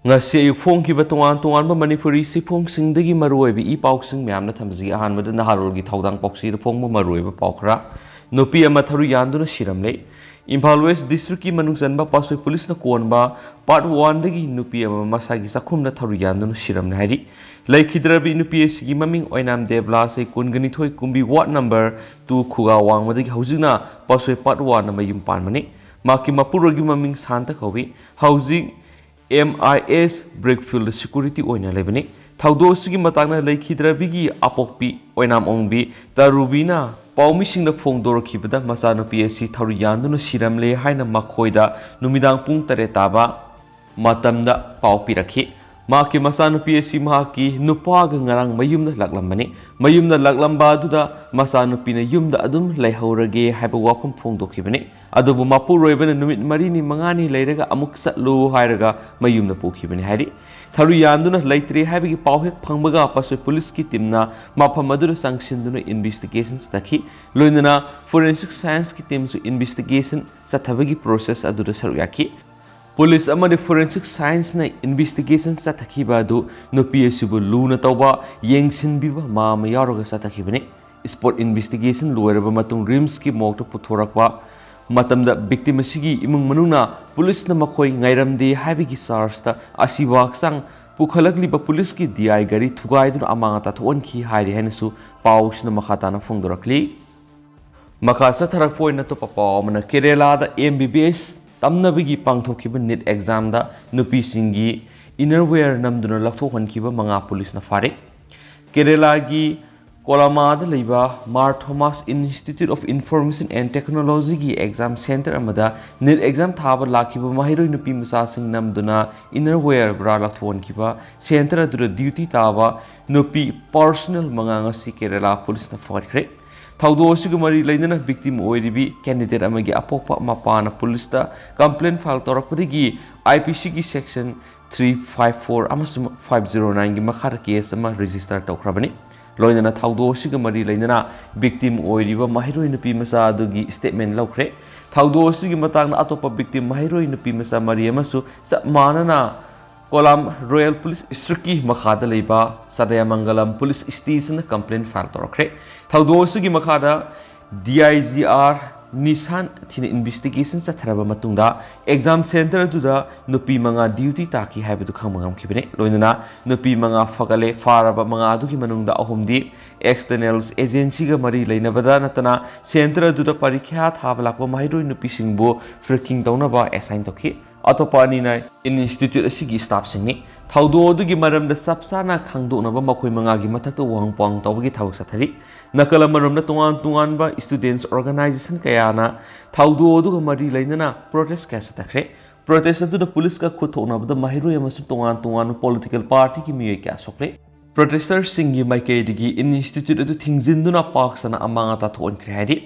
ngasi ayuk phongkiba tongan Manipuri sifongsingdagi maruoibi I pausing myamna thamji ahanbada naharolgi thaudang poksida phongba maruoiba paukhra nupi ama tharu yanduna siramle Imphal West District ki manungsanba pasoi police na konba part 1 dagi nupi ama masagi sakhumna tharu yanduna siramle hari laikhidrabi nupi sigi maming oinam debla sei kungani thoi kumbi ward number 2 khuga wangmadagi haujina pasoi part 1 na mayum panmani maki mapurogi maming santa khawi housing MIS Brickfield Security oina lebani thaudo sigi matangna laikhidrabigi apokpi oinam ongbi tarubina paumi singda phongdor khibada masano PSC tharu yanduna siramle haina makhoida numidang pung tare taba matamda paupi rakhi maki masano PSC mahaki nupaga ngarang mayumda laklamba aduda masano pina yumda adum laihaurage haiba wafam phongdokhibani adubu mapuroibana numit marini mangani leiraga amuk satlu hairaga mayumda pukhibani hairi tharu yanduna laitre haibagi pauhek phangbaga pasoi police ki teamna mafam adura sangsinduna investigations takhi loinana forensic science ki team su investigation sathabagi process adura saruyaki police amani forensic science na investigation satakhiba adu nupi asibu luna tawba yengsinbiba mama yaroga satakhibani sport investigation loiraba matung rims ki mokto puthorakwa matamda victim asigi imung manuna police na makhoi ngairamde haibigi charge ta Ashiba Hakchang Pukhatlak-liba Police ki DI Gari Thugaikhre amanga ta thonki hairi hainasu pausna makhatana phongdorakli makasa tharak poina to papa mana Kerala da MBBS tamnabigi pangthokhiba NEET exam da nupi singi innerwear namduna lakthohankiba manga police na fare Kerala gi Kolamada Liba Mar Thomas Institute of Information and Technology ki exam center amada NEET exam thaba lakhiba mahiroi nupi masa sing namduna innerwear bra lakhthon kiba center adura duty taba nupi personal manganga si Kerala police na fakhre thaudo sigumari lainana victim oiribi candidate amagi apokpa mapana police ta complaint file torakpudigi IPC ki section 354 amasum 509 gi makhar case ama register tawkhrabani loinana thaudo sigamari lainana victim oiriba mahiroi nupi masa adugi statement laukhre thaudo sigi matangna atopa victim mahiroi nupi masa mari amasu manana Kolam Royal Police District ki makhada leiba Sadayamangalam Police Station complaint file torakre thaudo sigi makhada DIGR Nissan thina investigation sa tharaba matungda exam center tuda nupi manga duty taki haibu khangmangam khibene loinana nupi manga fagale faraba manga aduki manungda ahumdi externals agency ga mari leinabada natana center tuda parikha thabalakwa mahiroi nupi singbo freaking taunaba assign tokhi atopani na in institute asigi staff singni thaudo adugi maramda sapsana khangdonaba makhoi manga gi mathakta wangpang tawgi thawak sathari nakala maramda tungan ba students organization kayana thaudo aduga mari lainana protest ka sathakre protest adu police ka khuthona bada mahiroi amasu tungan political party ki miyai kya sokre protesters singi maikei digi in institute adu thingjinduna paksana amanga ta thon khre hari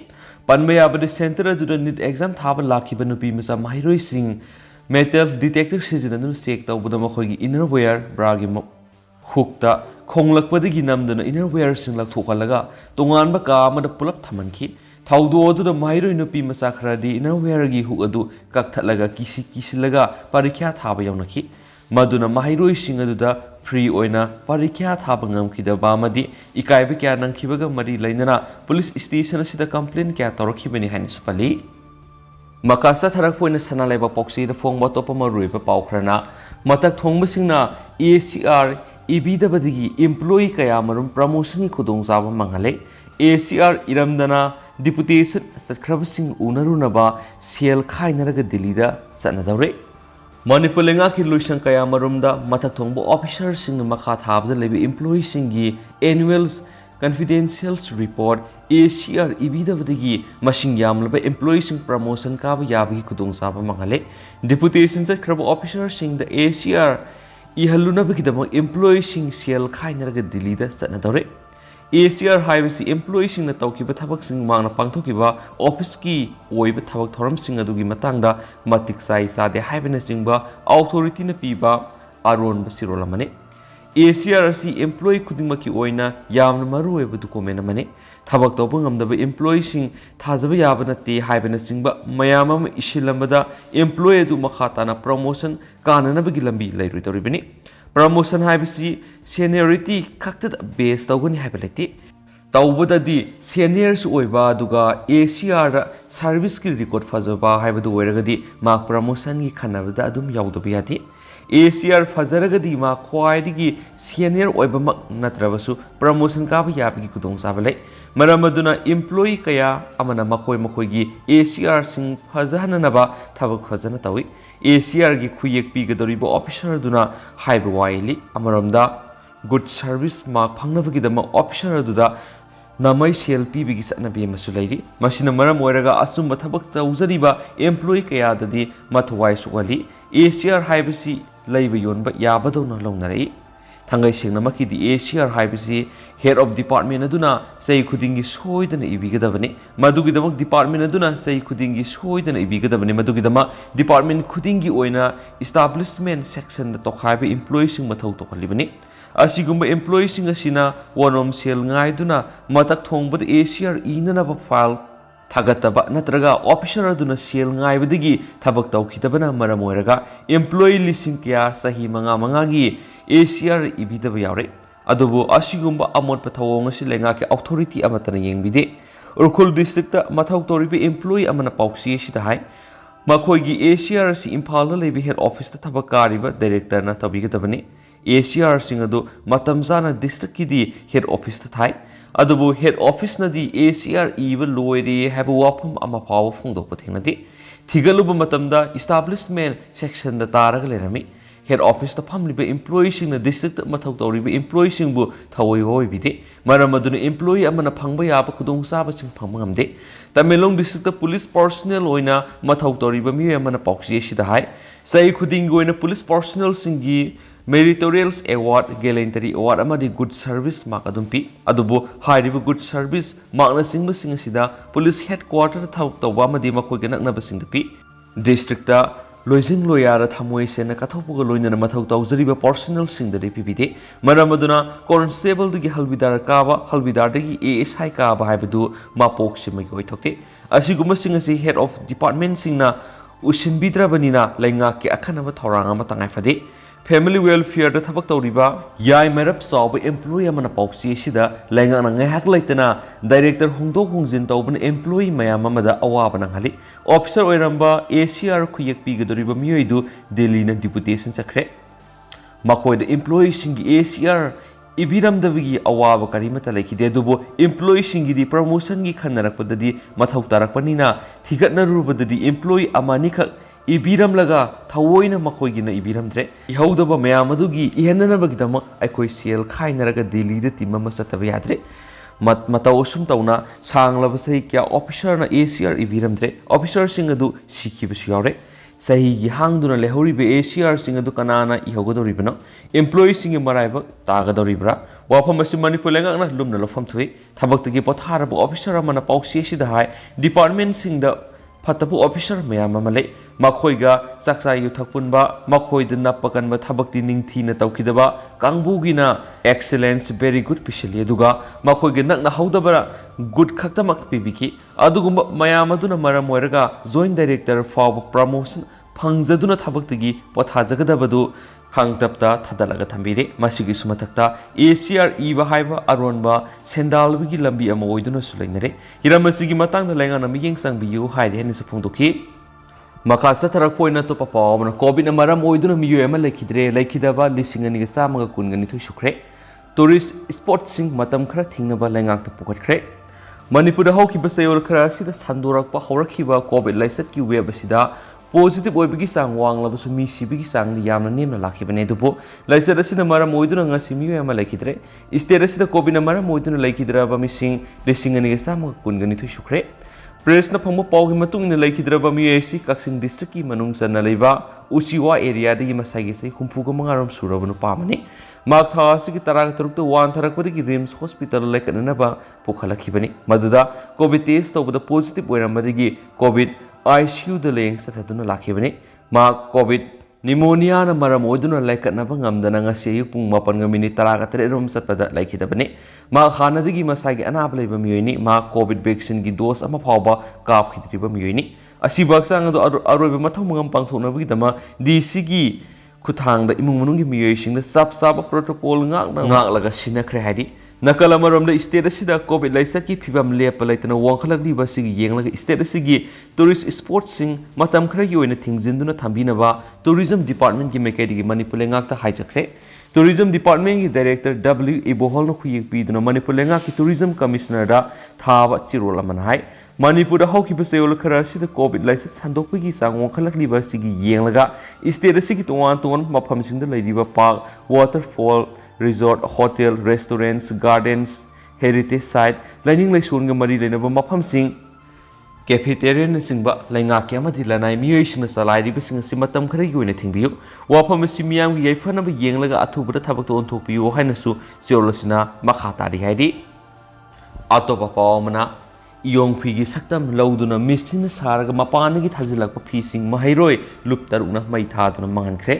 panmaya bade center adu NEET exam thaba lakhiba nupi masa mahiroi sing metal detector season check tawbada makhoigi innerwear bragi hukta khonglakpadagi namdana innerwear singlak thokalaga tonganba ka amada pulap thamanki thaudo aduda mahiroi nupi masa khradi innerwear gi huk adu kakthatlaga kisilaga parikha thaba yawnaki maduna mahiroi sing aduda free oina parikha thaba ngamkhidaba amadi ikaiba kya nangkhibaga mari lainana police station asida complaint kya torokhibani hain supali makasa tharak poina sanalaiba poksi da phongba topa maruiba paukhrana matak thongbasingna ACR ibidabadigi employee kaya marum promotion ki khudong jaba mangale ACR iramdana deputation satkrabasing unarunaba sel khainaraga Delhi da sanadawre Manipur lenga ki luisang kaya marumda matak thongbo officer sing makha thabda lebi employee singi annual confidential report ACR ibidabadigi masing yamlaba employee sing promotion ka ba yabagi khudong jaba mangale deputation satkrab officer sing the ACR ihaluna bigidama employee sing sel khainaraga Delhi da sanadawre ACR haibasi employee sing na tawkiba thabak sing mangna pangthokiba office ki oiba thabak thoram sing adugi matangda matik sai sade haibana singba authority na piba aron basirolamane ACR asi employee khudingmaki oina yamna maruoiba document amane thabak tawba ngamdaba employee sing thajaba yaba natte haibana chingba mayam ama isilambada employee du makha tana promotion kananabagi lambi lairui toribani promotion haibasi seniority khakta base tawgani haibalati tawbadadi seniors oiba duga ACR da service ki record fajaba haibadu oiragadi mark promotion gi khanabada adum yawdabi yati ACR fazaragadi ma khwaidigi senior oibamak natrabasu promotion ka ba yabigi kudong sabalai maramaduna employee kaya amana makoi gi ACR sing fazahanaba thabak fazana tawi ACR gi khuyek pigadoribo officer duna haiba waili amaramda good service mark phangnabagi dama officer duda namai sel pibigi satnabi masulairi masina maram oiraga asumba thabak tawzariba employee kaya dadi mathwai sugali ACR haibasi laiba yonba yabadona longnari thangai singna makidi ACR haibasi head of department aduna sei khudingi soidana ibigadabani madugidamak department aduna sei khudingi soidana ibigadabani madugidama department khudingi oina establishment section da tokhaiba employee sing mathau tokhalibani asigumba employee sing asina wonom sel ngaiduna matak thongbad ACR inanaba file Tagataba natraga officer aduna sel ngaibadigi thabak tawkhidabana maram oiraga employee listing kya sahi manga gi ACR ibidaba yaure adubu asigumba amot pathawong asi lenga ke authority amatana yengbide urkhul district ta mathau toribe employee amana pauksi sida hai makhoi gi ACR si imphal la lebi head office ta thabak kariba director na tabigadabani ACR singadu matamzana district ki di head office ta thai adubu head office na di ACR iba loire have wapum ama pawa phongdo pathengna di thigaluba matamda establishment section da taraga lerami head office ta phamliba employee sing na district mathau tawriba employee sing bu thawoi hoi bide maramaduna employee amana phangba yaba khudong saba sing phangma ngamde Tamelong district ta police personnel oina mathau tawriba mi amana pauksi sida hai sai khuding oina police personnel singi Meritorious Award, Gallantry Award, amadi Good Service mark adumpi adubu hairibu Good Service mark na singba singasida Police Headquarter thau tawba amadi makhoi ganak na basingdapi district ta loising loyara thamoi sena kathopuga loina na mathau tawjariba personnel singdari pibide maramaduna constable digi halbidar digi ASI kaba haibadu mapok simai hoi thokte asiguma singasi head of department singna usinbidrabanina lainga ke akhanaba thoranga matangai fade Family welfare da thabak tawriba yai merap sawba employee amana pauksi sida lainga na ngahak laitana director hungdok hungjin tawbana employee mayam amada awaba nang hali officer oiramba ACR khuyek pigadoriba miyoidu Delhi na deputation sakre makhoi da employee singi ACR ibiram dabigi awaba karimata laikide adubo employee singi di promotion gi khanarakpadadi mathau tarakpanina thigatna rubadadi employee amani khak Ibiram laga thawoina makhoigina ibiram dre ihaudaba mayamadugi ihenanabagidama aikoi sel khainaraga Delhi da timama sataba yadre matawsum tawna sanglaba sahi kya officer na ACR ibiram dre officer singadu sikhibasu yaure sahi gi hangduna lehoribe ACR singadu kanana ihogodoribana employee singi maraiba tagadoribra wafam asi manipur lengakna lumna lofam thui thabaktagi potharaba officer amana pauksi sida hai department singda Patapu officer mayam amale makhoiga saksa yu thakpunba makhoida napakanba thabakti ningthi na tawkidaba kangbugina excellence very good pishali aduga makhoiga nakna haudabara good khaktamak pibiki adugumba mayam aduna maram oiraga joint director for promotion phangjaduna thabaktigi pothajagadabadu khangtapta thadalaga thambire masigi sumathakta ACR iba haiba aronba sendalbigi lambi ama oiduna sulainare hiramasigi matangda laingana miyeng sangbiyu haide hen sapungdoki makasa tarak poina to papa na covid maram oiduna miyu ema laikidaba lisingani ga samaga kungani thu sukre tourist spot sing matam khara thingnaba laingak ta pukatkre manipur hauki basayol khara sida sandorakpa haurakhiba covid laisat ki web sida Positive oibigi sang wang labasu mi sibigi sang di yamna nemna lakhibane dupo laisar asina mara moiduna ngasi mi yama laikidre state asida covid na mara moiduna laikidra ba mi sing lesingani ga sam kungani thu sukre press na phamu pawgi matung ina laikidra ba mi AC Kaksing district ki manung sanna leiba uchiwa area de masagi sei humpu ga mangarom surabanu pamani mak tha asigi taraga turukta wan tharakpadi ki rims hospital laikana ba pukhalakibani maduda covid test tawda positive oiramadi gi covid ICU the leng sathaduna lakhibani ma covid Pneumonia maram oiduna laikatnaba ngamdana ngasi ayuk pung 8:13 rom satpada laikhidabani ma khanadigi masagi anab leiba miyoini ma covid vaccine gi dose ama phawba kap khidriba miyoini Ashiba Hakchang adu aroiba mathau mangam pangthoknabagi dama DC gi khuthangda imung manungi miyoisingda sab protocol ngak sinakhre hadi nakal amaramda state asida covid laisat ki phibam lepa laitana wangkhalakliba sigi yenglaga state asigi tourist sports sing matam khra gi oina thingjinduna thambinaba tourism department gi mekadi gi manipur lengak ta haichakre tourism department gi director W Ibohol no khuyeng piduna manipur lengak ki tourism commissioner da thaba chirol aman hai Manipur hawkiba seyol khara sida covid laisat sandokpagi sang wangkhalakliba sigi yenglaga state asigi tuan mafamsingda leidiba park waterfall resort hotel restaurants gardens heritage site lining laisung mari lenaba mafamsing cafeteria singba lainga kyamadi lanai miyoisina salai bising simatam khara yoina thingbiyu wafam simiyam gi yaifana ba yenglaga athubada thabak to onthokpiyu hainasu seolosina makhata ri haidi atopa pawmana Yongpigi saktam lauduna machine saraga mapanagi thajilakpa phising mahairoi luptaruna maithaduna mangankre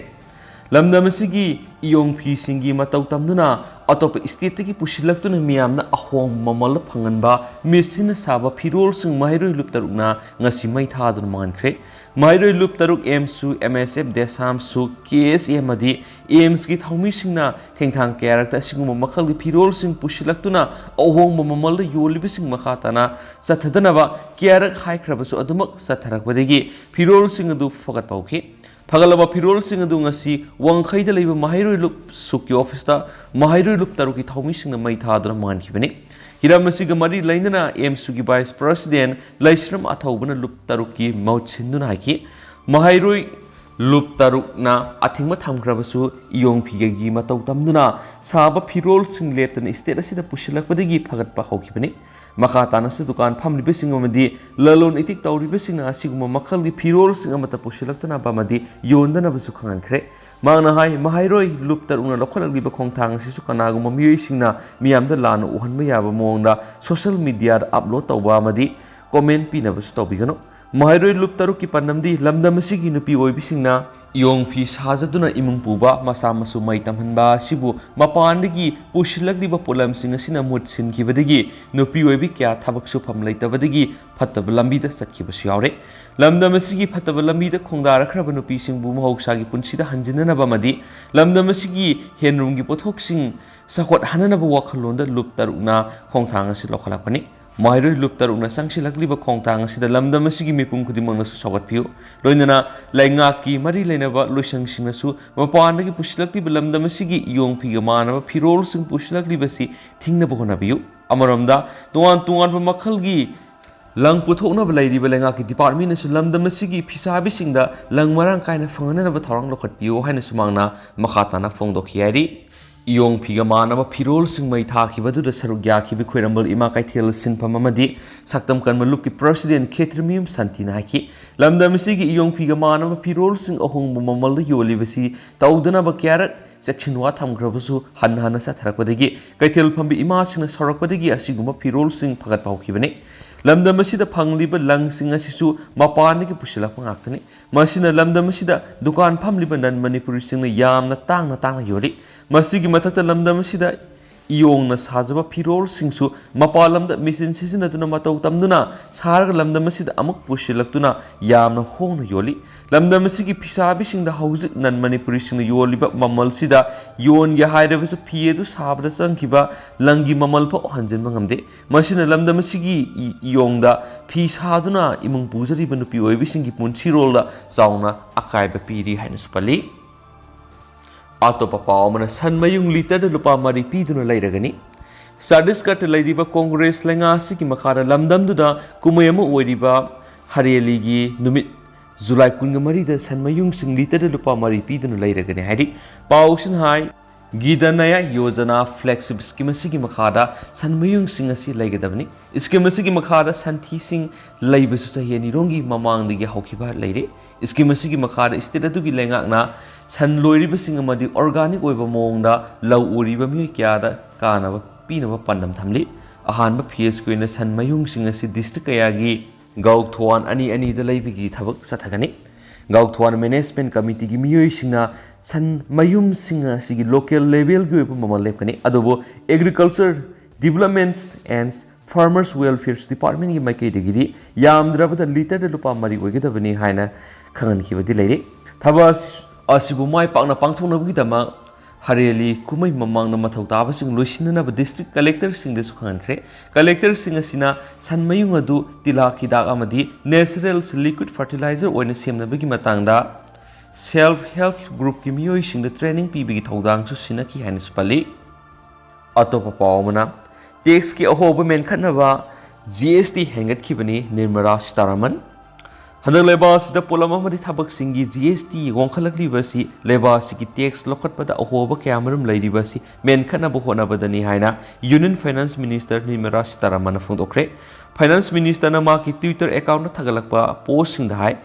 lamdamasigi yongphi singi matau tamduna atop state gi pusilaktuna miyamna ahong mamal phanganba machine saba phirol sing mahairoi luptaruna ngasi maithaduna mangankre mahairoi luptaruk emsu MSF desam su KSM adi aims gi thaumi singna thengthang character singuma makhal gi phirol sing pusilaktuna ahong mamal yolibi sing makhatana sathadanaba kyarak haikrabasu adumak satharakbadegi phirol sing adu fagat pauki Pagalaba phirol sing adu ngasi wangkhaida leiba mahairoi lup suki office ta mahairoi lup taruki thaumi singna mai thaduna mankhibani hiramasiga mari lainana emsu gi vice president laisram athaubana lup taruki mauchinduna haki mahairoi lup tarukna athingma thamgrabasu yongphi gi matau tamduna saba phirol sing leptana state asida pusilakpadagi phagatpa hawkibani Makhatana sa dukan pamliba sing amadi lalon itik tauriba sing na asiguma makhal gi phirol sing amata pusilaktana pamadi yondana basu khangankre mangna hai mahairoi luptar una lokhalakliba khongthang sisu kanaguma miyoi singna miyamda lana uhanba yaba mongda social media da upload tawba amadi comment pina basu tawbigano mahairoi luptaru ki panamdi lamdamasigi nupi oibisingna Yongphi sajaduna imung puba masa masu mai tamhanba sibu mapandagi pusilakliba polam singa sina mut sinkibadagi nupi oibi kya thabak su pham leitabadagi phattaba lambi da sakhiba siyaure lamdamasigi phattaba lambi da khongdara khraba nupi singbu mahoksagi punsida hanjinana bamadi lamdamasigi henrum gi pothok sing sakot hanana ba wakhalonda luptaruna khongthang asi lokhalapani Mahairoi luptaruna sangsilakliba khongthang asida lamdamasigi mipum khudimangna su sagatpiu loinana laingaki mari leinaba loisangsingasu mapandagi pusilakliba lamdamasigi yongphiga manaba phirol sing pusilakliba si thingna bohnabiu amaramda tuan ba makhalgi lang puthokna lairiba laingaki department asu lamdamasigi phisabi singda lang marang kaina phangana ba thorang lokhatpiu haina sumangna makhatana phongdokhiari Yongphiga manaba phirol sing mai thakibadu da sarugya khibi khoirambal ima kaithel sinpham amadi saktam kanmalup ki president khetrimium santina haki lamdamsigi yongphiga manaba phirol sing ahong mamal yolibasi taudana ba kyar section wa thamgrabasu hanhana sa tharakpadagi kaithel phambi ima singna sorakpadagi asiguma phirol sing phagat paukibane lamdamasida phangliba lang sing asisu mapani ki pusila pangaktani masina lamdamasida dukan phamliba nan manipuri singna yamna tangna yori Masigi mathakta lamdam asida iyongna sajaba phirol singsu mapalamda machine sisinaduna matau tamduna sarga lamdam asida amuk pusilaktuna yamna hongna yoli lamdam asigi phisabi singda hauzik nan manipuri singna yoliba mamal sida yon ya hairabasu phiedu sabda sangkiba langi mamal pho hanjin mangamde masina lamdam asigi iyongda phisaduna imung pujari banupi oibi singi punchirolda sauna akaiba piri haina spali Atopa pawmana sanmayung liter lupa mari piduna lairagani Sadiskat lairiba Congress lengasi ki makhara lamdamduda kumayama oiriba hariyaligi numit July 13 da sanmayung sing liter lupa mari piduna lairagani hari pawsin hai gidanaya yojana flagship scheme asigi makhada sanmayung sing asi laigadabani scheme asigi makhada santhi sing laibasu sahiyani rongi mamangdigi hawkiba laire scheme asigi makhada state adu gi lengakna san loiriba sing amadi organic oiba mongda lau uriba mi kyada kanaba pinaba pandam thamli ahanba phs koina san mayung sing asi district kayagi gauk thwan ani da laibigi thabak sathagani Gauthuan Management Committee gi miyoi singna san mayum singa sigi local level gi oiba mamal lepkani adobo Agriculture Developments and Farmers Welfare Department gi maikei degidi yamdrabada liter de lupa mari oigedabani haina khangan kibadi leire thaba asibu mai pakna pangthonabgi dama Hareli kumai mamang na mathau taba sing loisinna ba district collector sing de sukhankhre collector sing asina sanmayung adu tilaki dak amadi natural liquid fertilizer oina semnabagi matangda self help group ki miyoi sing de training pibigi thodang su sinaki haina spali atopa pawmana tax ki ahoba men khanaba GST hengat khibani Nirmala Sitaraman Hadak lebas da polama madi thabak singi GST wongkhalak-liba si lebas ki tax lokatpada ahoba kamarum leidiba si men khana bo hona badani haina Union Finance Minister Nirmala Sitaraman phongdokre Finance Minister na ma ki Twitter account na thagalakpa post sing dai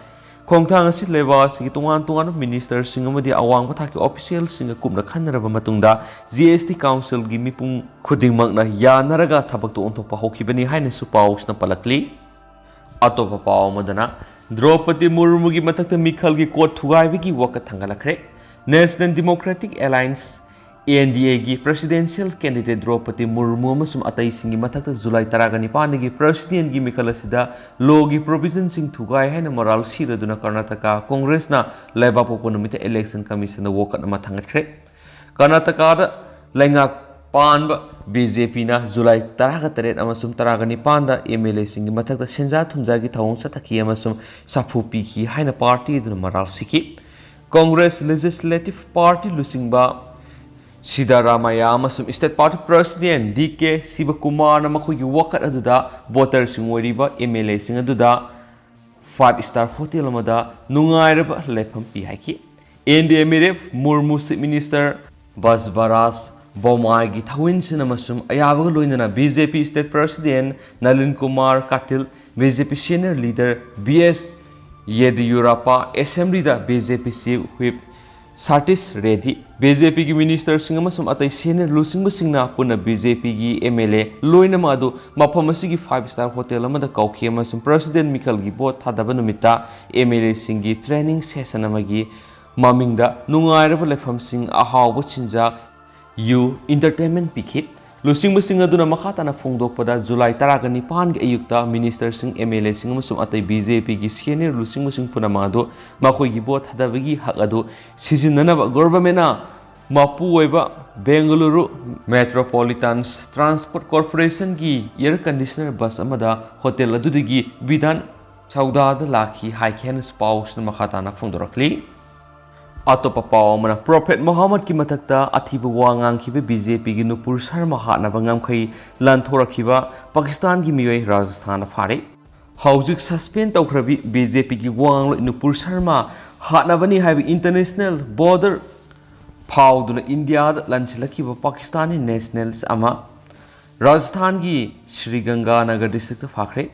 khongthang asi lebas ki tungan minister sing amadi awang patha ki official sing kumna khanaraba matungda GST Council gi mipung khudingmak na yanaraga thabak to onthokpa hokibani haina su paus na palakli atopa paw madana Draupadi Murmu gi matakta Mikhal gi Gari Thugaikhre gi wakat thangalakre National Democratic Alliance NDA gi presidential candidate Draupadi Murmu amasum atai singi matakta July 19 gi president gi Mikhal asida law gi provision sing thugai haina moral siraduna Karnataka Congress na laiba pokonumita election commission na wakat na thangakhre Karnataka da laingak Panba BJP na July 13 amasum 19 da MLA singi mathakta senja thumja gi thawong sathaki amasum safu piki haina party duna maral siki Congress Legislative Party lusingba Sidaramaya amasum State Party President DK Sivakumar na makhogi wakat aduda voter sing oiriba MLA sing aduda 5-star hotel amada nungairaba lefam pi haiki NDA Murmu Minister Basbaras Bomai gi thawin sinamasum ayabaga loinana BJP State President Nalin Kumar Katil BJP Senior Leader BS Yediyurappa Assembly da BJP Chief Whip Satish Reddy BJP gi Minister singamasum atai senior lusing musingna puna BJP gi MLA loina madu mafamasi gi 5-star hotel amada kauki amasum President Mikhal gi bot thadaba numita MLA singi training session amagi mamingda nungairaba lefam sing ahawba chinja You Entertainment Pikit Lusing Musing aduna makatana fongdok pada July 19 gi ayukta Minister sing MLA sing amasum atai BJP gi senior lusing musing punamado makhoi gi bot hadabagi hak adu sijinnanaba government na mapu oiba Bengaluru Metropolitan Transport Corporation gi air conditioner bus amada hotel adudigi Bidan Sauda da lakhi haikhen spouse na makatana fongdorakli Atopa pawmana Prophet Muhammad ki matakta athiba wangang khibe BJP gi Nupur Sharma hatna bangam khai lanthora khiba Pakistan gi miyoi Rajasthan phare Haujik suspend tawkhrabi BJP gi wangang Nupur Sharma hatna bani haibi international border phawduna India da lanchilakhiba Pakistani nationals ama Rajasthan gi Sri Ganganagar district phakre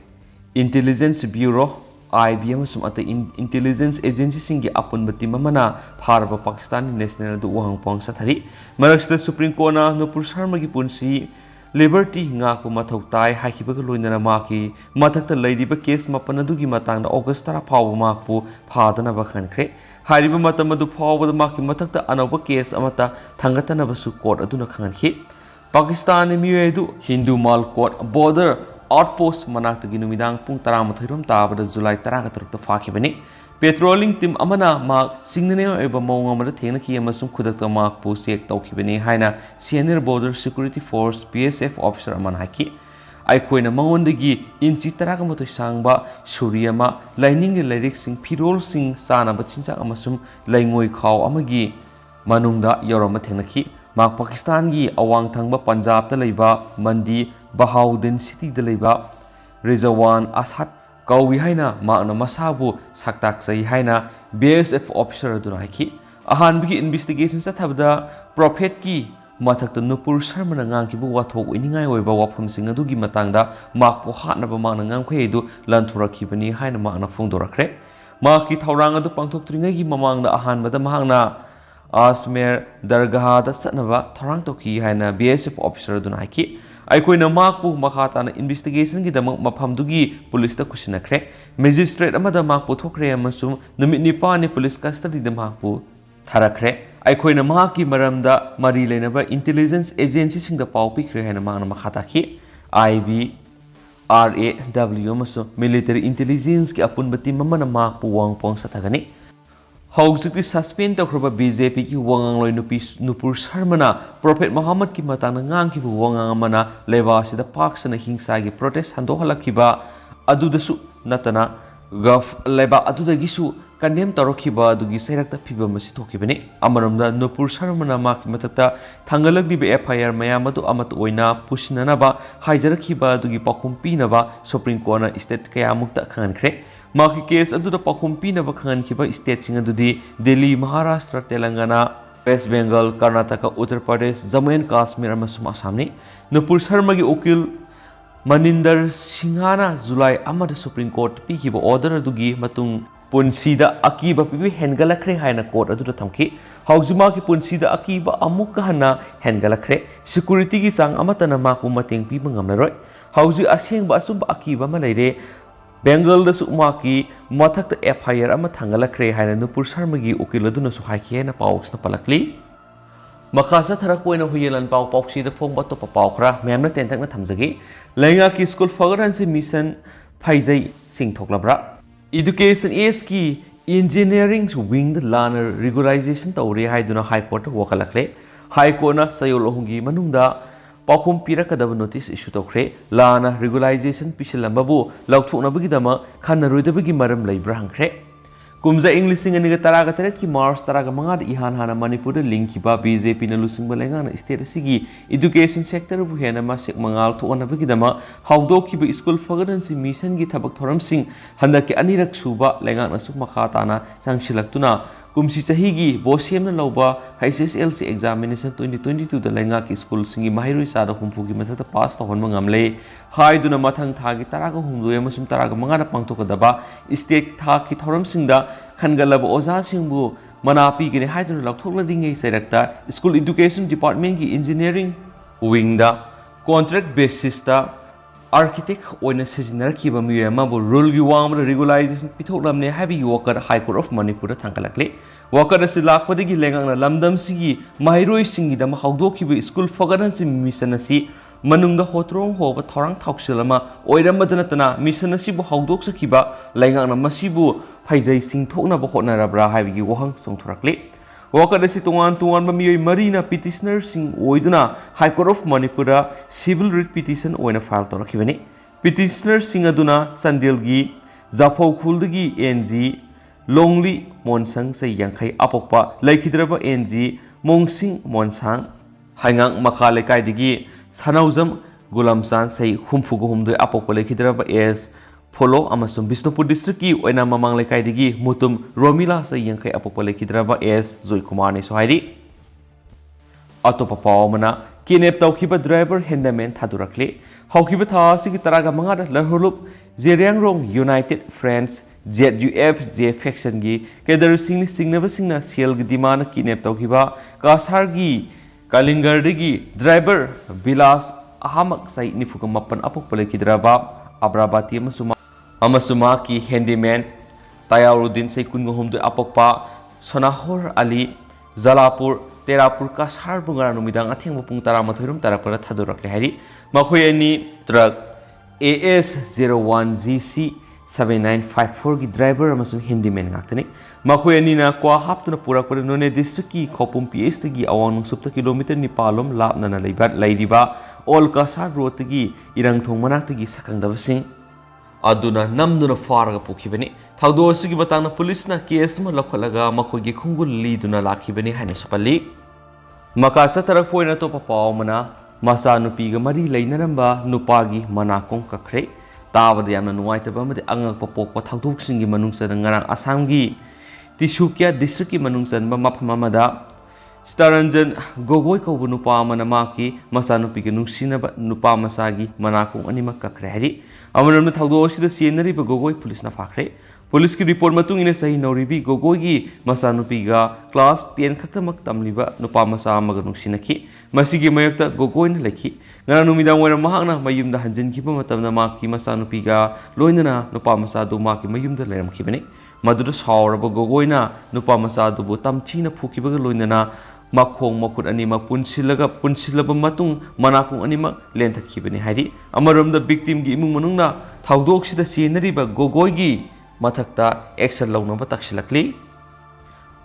Intelligence Bureau IBM sum ata intelligence agency singi apun bati mamana pharba Pakistani national du wang pang sathari maraksta Supreme Court na Nupur Sharma gi punsi liberty nga ko mathau tai hakiba ga loinana ma ki mathakta leidiba case mapan adu gi matang da August 10 phaw ma pu phadana ba khankhre hariba matam adu phaw ba ma ki mathakta anoba case amata thangatana ba su court aduna khankhhi Pakistani miyedu Hindu Mal Court border outpost manakta gi numidang pung 13 tabada July 13 ta fakhibani patrolling team amana ma singnane eba mawng amada thengna ki amasum khudakta ma pu sek tawkhibani haina senior border security force PSF officer amana haki aikoina mangondagi inchi 13 sangba suriyama lining gi lyric sing phirol sing sana bachincha amasum laingoi khaw amagi manungda yorama thengna ki mak Pakistan gi awang thangba Punjab ta leiba mandi Bahauddin City da leiba Rizwan Asad kawi haina makna masabu saktak sai haina BSF officer aduna haki ahan bigi investigation sa thabda prophet ki mathakta Nupur Sharma na ngang ki bu wathok iningai oiba wafam sing adu gi matangda makpo hatna ba makna ngang khoi du lanthura khibani haina makna fongdorakre maki thaurang adu pangthok tringai gi mamangda ahan bada mahangna Asmer Dargah da satnaba tharang toki haina BSF officer aduna haki ꯑꯩꯈꯣꯏꯅ ꯃꯍꯥꯛꯄꯨ ꯃꯈꯥ ꯇꯥꯅ ꯏꯟꯚꯦꯁꯇꯤꯒꯦꯁꯟꯒꯤꯗꯃꯛ ꯃꯐꯝꯗꯨꯒꯤ ꯄꯨꯂꯤꯁꯇ ꯈꯨꯠꯁꯤꯟꯅꯈ꯭ꯔꯦ꯫ Magistrate ꯑꯃꯗ ꯃꯍꯥꯛꯄꯨ ꯊꯣꯛꯈ꯭ꯔꯦ ꯑꯃꯁꯨꯡ ꯅꯨꯃꯤꯠ 9ꯅꯤ ꯄꯨꯂꯤꯁ ꯀꯁꯇꯗꯤꯗ ꯃꯍꯥꯛꯄꯨ ꯊꯥꯔꯛꯈ꯭रे꯫ ꯑꯩꯈꯣꯏꯅ ꯃꯍꯥꯛꯀꯤ ꯃꯔꯝꯗ ꯃꯔꯤ ꯂꯩꯅꯕ ꯏꯟꯇꯦꯂꯤꯖꯦꯟꯁ ꯑꯦꯖꯦꯟꯁꯤꯁꯤꯡꯗ ꯄꯥꯎ ꯄꯤꯈ꯭ꯔꯦ ꯍꯥꯏꯅ ꯃꯍꯥꯛꯅ ꯃꯈꯥ ꯇꯥꯈꯤ꯫ IBRAW ꯑꯃꯁꯨꯡ ꯃꯤꯂꯤꯇꯔꯤ ꯏꯟꯇꯦꯂꯤꯖꯦꯟꯁꯀꯤ ꯑꯄꯨꯟꯕ ꯇꯤꯝ ꯑꯃꯅ ꯃꯍꯥꯛꯄꯨ ꯋꯥꯡꯄꯣꯡ ꯆꯠꯊꯒꯅꯤ꯫ ꯍꯧꯖꯤꯛꯇꯤ ꯁꯁꯄꯦꯟ ꯇꯧꯈ꯭ꯔꯕ BJPꯒꯤ ꯋꯥꯉꯥꯡꯂꯣꯏ ꯅꯨꯄꯤ ꯅꯨꯄꯨꯔ ꯁꯔꯃꯅ ꯄ꯭ꯔꯣꯐꯦꯠ ꯃꯣꯍꯝꯃꯗꯀꯤ ꯃꯇꯥꯡꯗ ꯉꯥꯡꯈꯤꯕ ꯋꯥꯉꯥꯡ ꯑꯃꯅ ꯂꯩꯕꯥꯛ ꯑꯁꯤꯗ ꯄꯥꯛ ꯁꯟꯅ ꯍꯤꯡꯁꯥꯒꯤ ꯄ꯭ꯔꯣꯇꯦꯁ ꯍꯟꯗꯣꯛꯍꯜꯂꯛꯈꯤꯕ ꯑꯗꯨꯗꯁꯨ ꯅꯠꯇꯅ ꯂꯩꯕꯥꯛ ꯑꯗꯨꯗꯒꯤꯁꯨ ꯀꯟꯗꯦꯝ ꯇꯧꯔꯛꯈꯤꯕ ꯑꯗꯨꯒꯤ ꯆꯩꯔꯛꯇ ꯐꯤꯕꯝ ꯑꯁꯤ ꯊꯣꯛꯈꯤꯕꯅꯤ꯫ ꯑꯃꯔꯣꯝꯗ ꯅꯨꯄꯨꯔ ꯁꯔꯃꯅ ꯃꯍꯥꯛꯀꯤ ꯃꯊꯛꯇ ꯊꯥꯡꯒꯠꯂꯛꯂꯤꯕ FIR ꯃꯌꯥꯝ ꯑꯗꯨ ꯑꯃꯠꯇ ꯑꯣꯏꯅ ꯄꯨꯁꯤꯟꯅꯅꯕ ꯍꯥꯏꯖꯔꯛꯈꯤꯕ ꯑꯗꯨꯒꯤ ꯄꯥꯎꯈꯨꯝ ꯄꯤꯅꯕ ꯁꯨꯄ꯭ꯔꯤꯝ ꯀꯣꯔꯠꯅ ꯁ꯭ꯇꯦꯠ ꯀꯌꯥꯃꯨꯛꯇ ꯈꯪꯍꯟꯈ꯭ꯔꯦ꯫ ꯃꯍꯥꯛꯀꯤ ꯀꯦꯁ ꯑꯗꯨꯗ ꯄꯥꯎꯈꯨꯝ ꯄꯤꯅꯕ ꯈꯪꯍꯟꯈꯤꯕ ꯁ꯭ꯇꯦꯠꯁꯤꯡ ꯑꯗꯨꯗꯤ ꯗꯦꯜꯂꯤ, ꯃꯍꯥꯔꯥꯁꯇ꯭ꯔ, ꯇꯦꯂꯪꯒꯥꯅꯥ, ꯋꯦꯁ ꯕꯦꯡꯒꯜ, ꯀꯔꯅꯥꯇꯀꯥ, ꯎꯠꯇꯔ ꯄ꯭ꯔꯗꯦश, ꯖꯝꯃꯨ ꯑꯦꯟड ꯀꯥꯁꯃꯤꯔ ꯑꯃꯁꯨꯡ ꯑꯁꯥꯝꯅꯤ꯫ ꯅꯨꯄꯨꯔ ꯁꯔꯃꯒꯤ ꯎꯀꯤꯜ ꯃꯅꯤꯟꯗꯔ ꯁꯤꯡꯍꯅ ꯖꯨꯂꯥꯏ 1ꯗ ꯁꯨꯄ꯭ꯔꯤꯝ ꯀꯣꯔꯠꯇ ꯄꯤꯈꯤꯕ ꯑꯣꯔꯗꯔ ꯑꯗꯨꯒꯤ ꯃꯇꯨꯡ ꯄꯨꯟꯁꯤꯗ ꯑꯀꯤꯕ ꯄꯤꯕ ꯍꯦꯟꯒꯠꯂꯛꯈ꯭रे ꯍꯥꯏꯅ ꯀꯣꯔꯠ ꯑꯗꯨꯗ ꯊꯝꯈꯤ꯫ ꯍꯧꯖꯤꯛ ꯃꯍꯥꯛꯀꯤ ꯄꯨꯟꯁꯤꯗ ꯑꯀꯤꯕ ꯑꯃꯨꯛꯀ ꯍꯟꯅ ꯍꯦꯟꯒꯠꯂꯛꯈ꯭रे꯫ ꯁꯦꯀ꯭ꯌꯨꯔꯤꯇꯤꯒꯤ ꯆꯥꯡ ꯑꯃꯠꯇꯅ ꯃꯍꯥꯛꯄꯨ ꯃꯇꯦꯡ ꯄꯤꯕ ꯉꯝꯂꯔꯣꯏ꯫ ꯍꯧꯖꯤꯛ ꯑꯁꯦꯡꯕ ꯑꯆꯨꯝꯕ ꯑꯀꯤꯕ ꯑꯃ ꯂꯩꯔꯦ꯫ ꯕꯦꯡꯒꯜꯗꯁꯨ ꯃꯍꯥꯛꯀꯤ ꯃꯊꯛꯇ FIR ꯑꯃ ꯊꯥꯡꯒꯠꯂꯛꯈ꯭रे ꯍꯥꯏꯅ ꯅꯨꯄꯨꯔ ꯁꯔꯃꯒꯤ ꯎꯀꯤꯜ ꯑꯗꯨꯅꯁꯨ ꯍꯥꯏꯈꯤ ꯍꯥꯏꯅ ꯄꯥꯎ ꯑꯁꯤꯅ ꯄꯜꯂꯛꯂꯤ꯫ ꯃꯈꯥ ꯆꯠꯊꯔꯛꯄ ꯑꯣꯏꯅ ꯍꯨꯏꯌꯦꯟ ꯄꯥꯎ ꯄꯥꯎꯆꯦꯗ ꯐꯣꯡꯕ ꯑꯇꯣꯞꯄ ꯄꯥꯎ ꯈꯔ ꯃꯌꯥꯝꯅ ꯇꯦꯟꯇꯛꯅ ꯊꯝꯖꯒꯦ꯫ ꯂꯩꯉꯥꯛꯀꯤ ꯁ꯭ꯀꯨꯜ ꯐꯒꯠꯍꯟꯁꯤ ꯃꯤꯁꯟ ꯐꯩꯖꯩ ꯆꯤꯡꯊꯣꯛꯂꯕ꯭ꯔꯥ? ꯏꯗꯨꯀꯦꯁꯟ ꯑꯦꯖꯀꯤ ꯏꯟꯖꯤꯅꯤꯌꯔꯤꯡ ꯋꯤꯡꯗ ꯂꯥꯟꯅ ꯔꯤꯒꯨꯂꯥꯏꯖꯦꯁꯟ ꯇꯧꯔꯦ ꯍꯥꯏꯗꯨꯅ ꯍꯥꯏꯀꯣꯔꯠꯇ ꯋꯥꯀꯠꯂꯛꯂꯦ꯫ ꯍꯥꯏꯀꯣꯔꯠꯅ ꯆꯌꯣꯜ 3ꯒꯤ ꯃꯅꯨꯡꯗ ꯄꯥꯎꯈꯨꯝ ꯄꯤꯔꯛꯀꯗꯕ ꯅꯣꯇꯤꯁ ꯏꯁꯨ ꯇꯧꯈ꯭रे꯫ ꯂꯥꯟꯅ ꯔꯤꯒꯨꯂꯥꯏꯖꯦꯁꯟ ꯄꯤꯁꯤꯜꯂꯝꯕꯕꯨ ꯂꯧꯊꯣꯛꯅꯕꯒꯤꯗꯃꯛ ꯈꯟꯅꯔꯣꯏꯗꯕꯒꯤ ꯃꯔꯝ ꯂꯩꯕ꯭ꯔꯥ ꯍꯪꯈ꯭रे꯫ ꯀꯨꯝꯖꯥ ꯏꯪ 2018ꯒꯤ ꯃꯥꯔꯆ 15ꯗ ꯏꯍꯥꯟ ꯍꯥꯟꯅ ꯃꯅꯤꯄꯨꯔꯗ ꯂꯤꯡꯈꯤꯕ BJPꯅ ꯂꯨꯆꯤꯡꯕ ꯂꯩꯉꯥꯛꯅ ꯁ꯭ꯇꯦꯠ ꯑꯁꯤꯒꯤ ꯏꯗꯨꯀꯦꯁꯟ ꯁꯦꯛꯇꯔꯕꯨ ꯍꯦꯟꯅ ꯃꯁꯦꯛ ꯃꯉꯥꯜ ꯊꯣꯛꯍꯟꯅꯕꯒꯤꯗꯃꯛ ꯍꯧꯗꯣꯛꯈꯤꯕ ꯁ꯭ꯀꯨꯜ ꯐꯒꯠꯍꯟꯁꯤ ꯃꯤꯁꯟꯒꯤ ꯊꯕꯛ ꯊꯧꯔꯝꯁꯤꯡ ꯍꯟꯗꯛꯀꯤ ꯑꯅꯤꯔꯛ ꯁꯨꯕ ꯂꯩꯉꯥꯛꯅꯁꯨ ꯃꯈꯥ ꯇꯥꯅ ꯆꯪꯁꯤꯜꯂꯛꯇꯨꯅ ꯀꯨꯝꯁꯤ ꯆꯍꯤꯒꯤ ꯕꯣꯁꯦꯝꯅ ꯂꯧꯕ HSLC ꯑꯦꯛꯖꯥꯃꯤꯅꯦꯁꯟ 2022ꯗ ꯂꯩꯉꯥꯛꯀꯤ ꯁ꯭ꯀꯨꯜꯁꯤꯡꯒꯤ ꯃꯍꯩꯔꯣꯏ ꯆꯥꯗ 60ꯒꯤ ꯃꯊꯛꯇ ꯄꯥꯁ ꯇꯧꯍꯟꯕ ꯉꯝꯂꯦ ꯍꯥꯏꯗꯨꯅ ꯃꯊꯪ ꯊꯥꯒꯤ 17 ꯑꯃꯁꯨꯡ 15ꯗ ꯄꯥꯡꯊꯣꯛꯀꯗꯕ ꯁ꯭ꯇꯦꯠ ꯊꯥꯛꯀꯤ ꯊꯧꯔꯝꯁꯤꯡꯗ ꯈꯟꯒꯠꯂꯕ ꯑꯣꯖꯥꯁꯤꯡꯕꯨ ꯃꯅꯥ ꯄꯤꯒꯅꯤ ꯍꯥꯏꯗꯨꯅ ꯂꯧꯊꯣꯛꯂꯔꯤꯉꯩ ꯆꯩꯔꯛꯇ ꯁ꯭ꯀꯨꯜ ꯏꯗꯨꯀꯦꯁꯟ ꯗꯤꯄꯥꯔꯠꯃꯦꯟꯠꯀꯤ ꯏꯟꯖꯤꯅꯤꯌꯔꯤꯡ ꯋꯤꯡꯗ ꯀꯣꯟꯇ꯭ꯔꯦꯛ ꯕꯦꯁꯤꯁꯇ आर्किटेक्ट ओइना सिजिनरखिबा मियोय अमाबु रूलगी वांगबदा रेगुलाइजेशन पिथोकलमने हाइबगी वकर हाई कोर्ट ऑफ मणिपुर थांगलकले वकर असि लाकपदगी लेंगांगना लमदमसिगी माहिरोइसिंगीदम हौदोखिबा स्कूल फगरनसि मिशन असि मनुंगदा होत्रोंग होबा थौरांग थाउक्सिलमा ओइरमबद नतना मिशन असिबु हौदोकसखिबा लेंगांगना मसिबु फैजै सिंथोकनाबा होटनारब्रा हाइबगी वहंग सोंथोरकले वकर असी तोंगान मियोय मरीना पिटिशनर सिंग ओइदुना high court of Manipur civil writ petition ओइना फाइल तौरखिबने पिटिशनर सिंग अदुना संदेलगी जाफौखुलदगी एनजी लोंगली मोनसंग से यांखै अपोकपा लैखिद्रबा एनजी मोंगसिंग मोनसांग हाइंगांग मखा लेकाइदगी सनौजम गुलामचान से हुमफुगु हुमदोय अपोकपा लैखिद्रबा एस फोलो अमसुम बिष्णुपुर डिस्ट्रिक्ट की ओइना ममांग लेकाइदगी मुतुम रोमिला से यांखै अपोकपा लैखिद्रबा एस जयकुमार ने सोहाइरी अतोपा पावमना किडनैप तौखिबा ड्राइवर हैंडमैन थादुरखले हौखिबा थासिगी तरागा मंगादा लहरुलुप Zeliangrong united friends ZUFJ faction की केदर सिंह सिंगनबसिंगना सेलगी दिमाना किडनैप तौखिबा कासारगी कालिंगरदगी ड्राइवर विलास अहमद साई निफुगा मपन अपोकपा लैखिद्रबा अब्राबाती अमसुमा की हैंडीमैन तायारुद्दीन से कुनगुहुमदो अपोकपा सोनाहोर अली जलापुर तेरापुर कासार बुंगारा नुमिदांग अथेंग पुंग 13 तारकपरा थादुरखले हाइरी मखोय अनि ट्रक AS01GC 7954 की ड्राइवर अमसुंग हैंडीमैन गाक्तने मखोय अनिना क्वा हापतुना पुरकपरा नोने डिस्ट्रिक्ट की खोपुम PS तगी अवांग नुसुप्ता kilometre 9 लापना लैरिबा all Kasar road तगी इरंगथोंग मनाक्तगी सकंगदबसिंग अदुना नमदुना फारगा पुखिबने थाउदोसिगी बताना पुलिसना केस म लखलगा मखोगी खुंगुल लीदुना लाखिबने हाइना सपल्ली मकासा तरक पोइना तो पावमना मसा नुपीगा मरी लैनरंबा नुपागी मनाकों कखरे ताबदा यामना नुवाइतबा मदे अंगक पोकपा थाउदोकसिंगी मनुंगसन ngarang असमगी तिसुकिया डिस्ट्रिक्ट की मनुंगसन मफम अमदा स्टारंजन गोगोय कौब नुपा अमना माकी मसा नुपीगा नुंगसिनबा नुपा मसागी मनाकों अनिमक कखरे हाइरी अमरमना थाउदोसिदा सेनरिबा गोगोय पुलिसना फाखरे पुलिस की रिपोर्ट मतुंग इने सही नौरिबी गोगोई की मचानुपीगा क्लास 10 खक्तमक तमलिबा नुपा मचा अमगा नुंसिनखि मसिगी मयक्ता गोगोइन लेखि ngana numidang wera mahakna mayumda hanjinkiba matamna maki machanupiga loinana nupa macha du maki mayumda leramkhibani maduda sauraba gogoina nupa macha du bu tamchina phukibaga loinana makhong makhut ani mak punsilaba matung manakung ani mak lenthakibani hairi amaromda victim gi imung manungna thaudok sida senariba gogoi gi mathakta action launaba taksilakli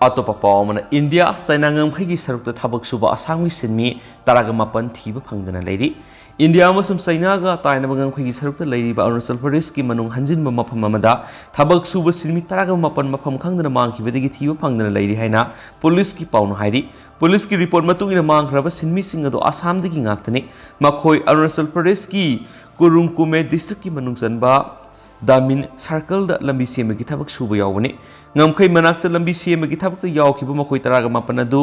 अतोपा पावमना India China ngam-khai sarukta thabak suba asangwi sinmi taraga mapan thiba phangdana leiri India अमसुम China गा ताइनबा ngam-khai sarukta leiriba Arunachal Pradesh की मनुंग हंजिनबा मफम अमदा thabak suba sinmi taraga mapan mafam khangdana mangkhibadagi thiba phangdana leiri haina police की pound हाइरि police की रिपोर्ट मतुंगिना मांगख्रबा सिनमी सिंग अदो आसाम दगी ngakhtani मखोय अरुणाचल प्रदेश की कुरुंगकुमे डिस्ट्रिक्ट की मनुंग चनबा दामिन सर्कल दा लंबी सेमगी थबक सुबा यावबने ngam-khai manakta lambi semagi thabakta yawkhiba makhoi taraga mapan adu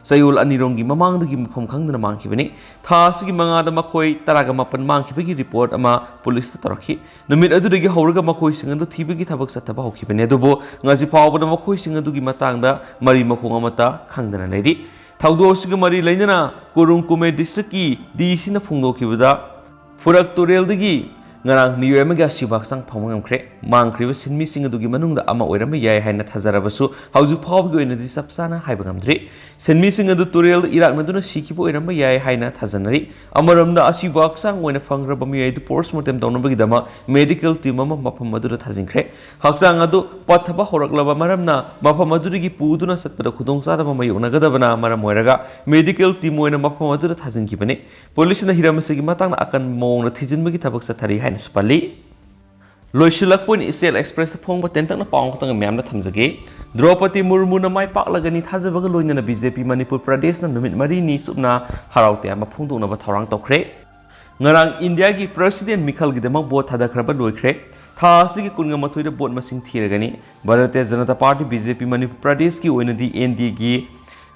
sayul anironggi mamangdagi mafam khangdana mangkhibani tha asigi mangada makhoi taraga mapan mangkhibagi report ama police ta tarakhi numit adudagi hawraga makhoi singandu thibagi thabak sathaba hokhibani adubo ngaji pawbada makhoi singadugi matangda mari makhong amata khangdana leiri thawdo asigi mari leinana kurungkume district ki DC na phungdokhibada furak tureldagi ngarang miyo amaga Ashiba Hakchang Pukhatlak-liba mangkhriba sinmi sing adugi manungda ama oirama yai haina thajarabasu hauju phawgi oinadi sapsana haiba ngamdri sinmi sing adu turel iraknaduna sikibo oirama yai haina thajanari amaramda Ashiba Hakchang oina phangraba miyai du postmortem dawnabagi dama medical team ama mafam madura thajinkhre Hakchang adu pathaba horaklaba maramna mafam madurigi puduna satpada khudongchadaba mayunagadabana maram oiraga medical team oina mafam madura thajinkibani police na hiramasigi matangna akan mongna thijinbagi thabak sathari Spali Loisilakpun Isel Express Pong Tentak na Pong Tang Mam na Tamzage Draupadi Murmu na may paklagani Tazabaga Loina na BJP Manipur Pradesh na numit marini subna haraute ama phungdong na batharang thokhre ngarang India gi President Mikhal gidama bot thadakraba loikhre tha asigi kunga mathoi da bot masing thiragani Bharatiya Janata Party BJP Manipur Pradesh ki oinadi NDA gi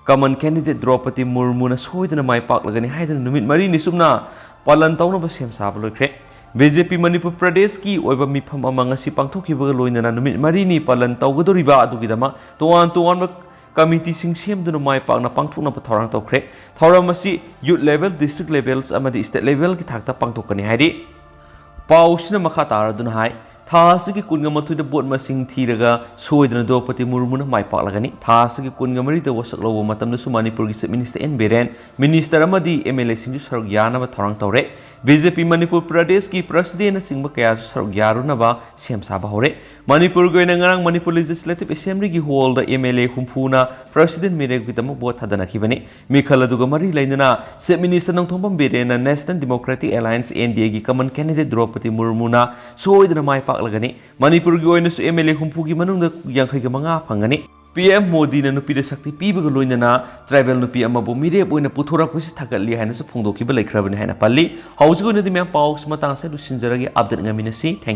common candidate Draupadi Murmu na soidana may paklagani haidana numit marini subna palan tawna ba sem sab loikhre BJP Manipur Pradesh की ओइबा मिफम अमंगसी पांगथोखिबा लोइनना नुमित मरीनी पालन तौगदोरिबा अदुगिदमा तोवान committee सिंग सेमदुना माय पांगना पांगथोकना थौरांग तौख्रे थौरामसी यूथ लेवल डिस्ट्रिक्ट लेवल्स अमदि स्टेट लेवल की थाकता पांगथोकनी हाइदि पाउसिना मखा तारदुना हाय थासगी कुनगा मथुदा बोट मसिंग थीरगा सोइदना द्रौपदी मुर्मुना माय पाक्लागनी थासगी कुनगा मरिदा वसक लौब मतमदा सु मणिपुर की chief minister N Biren minister अमदि एमएलए सिंजु सरग यानबा थौरांग तौरे BJP Manipur Pradesh की president सिंह कया सरग यारुनबा सेम साबा होरे मणिपुर गोइना ngarang Manipur Legislative Assembly की hall दा MLA हुमफुना president मिरेग बितम बोट थादना खिबने मिखल दुगा मरि लैनना चीफ मिनिस्टर नंगथोंबम बिरेना National Democratic Alliance NDA की common candidate Draupadi Murmuna सोइदना माय पाक्लागनी मणिपुर की ओइना सु MLA हुमफु की मनुंग यांखै ग मंगा फंगनी PM Modi na nupi da sakti pibaga loinana tribal nupi amabu mirep oina puthorapisi thakatli haina su phungdokiba laikhrabani haina palli hausigo nadi mem paus matang se du sinjaragi update ngaminasi